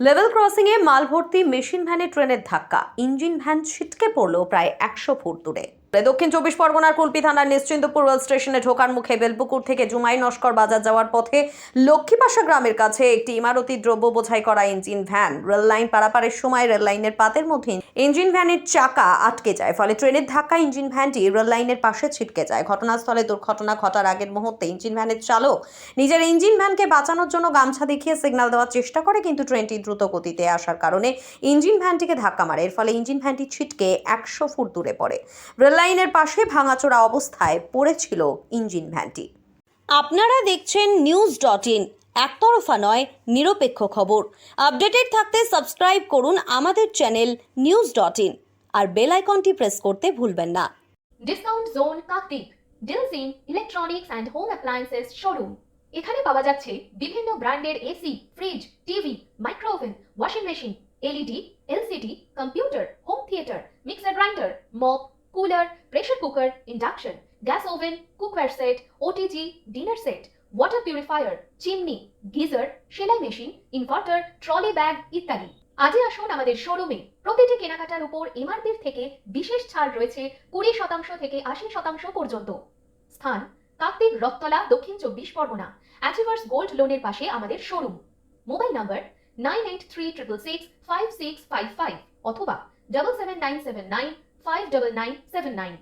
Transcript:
Level ক্রসিংয়ে মাল ভর্তি machine ভ্যানে ট্রেনের ধাক্কা, ইঞ্জিন ভ্যান ছিটকে পড়ল প্রায় 100 ফুট দূরে। দক্ষিণ চব্বিশ পরগনার কুলপি থানার নিশ্চিন্তপুর রেল স্টেশনে ঢোকার মুখে বেলপুকুর থেকে জুমাই নস্কর বাজার যাওয়ার পথে লক্ষ্মীপাশা গ্রামের কাছে একটি ইমারতি দ্রব্য বোঝাই করা ইঞ্জিন ভ্যান রেল লাইন পারাপারের সময় রেল লাইনের পাতের মধ্যে ইঞ্জিন ভ্যানের চাকা আটকে যায়। ফলে ট্রেনের ধাক্কা ইঞ্জিন ভ্যানটি রেল লাইনের পাশে ছিটকে যায়। ঘটনাস্থলে দুর্ঘটনা ঘটার আগের মুহূর্তে ইঞ্জিন ভ্যানের চালক নিজের ইঞ্জিন ভ্যানকে বাঁচানোর জন্য গামছা দেখিয়ে সিগন্যাল দেওয়ার চেষ্টা করে, কিন্তু ট্রেনটি দ্রুত গতিতে আসার কারণে ইঞ্জিন ভ্যানটিকে ধাক্কা মারে। এর ফলে ইঞ্জিন ভ্যানটি ছিটকে 100 ফুট দূরে পড়ে। রেল লাইনের পাশে ভাঙাচোরা অবস্থায় পড়েছিল ইঞ্জিন ভ্যানটি। আপনারা দেখছেন news.in, একতরফা নয়, নিরপেক্ষ খবর। আপডেটেড থাকতে সাবস্ক্রাইব করুন আমাদের চ্যানেল news.in আর বেল আইকনটি প্রেস করতে ভুলবেন না। ডিসকাউন্ট জোন কাকদ্বীপ, ডিলসিন electronics and home appliances showroom. এখানে পাওয়া যাচ্ছে বিভিন্ন ব্র্যান্ডের AC, fridge, TV, micro oven, washing machine, LED, LCD, computer, home theatre, mixer grinder, mop, cooler, pressure cooker, induction, gas oven, cookware set, OTG, dinner set, water purifier, chimney, geyser, সেলাই machine, inverter, trolley bag ইত্যাদি। আজই আসুন আমাদের শোরুমে। প্রতিটি কেনাকাটার উপর এমআরপির থেকে বিশেষ ছাড় রয়েছে 20% থেকে 80% পর্যন্ত। স্থান কাকদ্বীপ, রথতলা, দক্ষিণ 24 পরগনা। অ্যাচিভার্স গোল্ড লোনের পাশে আমাদের শোরুম। মোবাইল নাম্বার 9836665655 অথবা 77979 59979।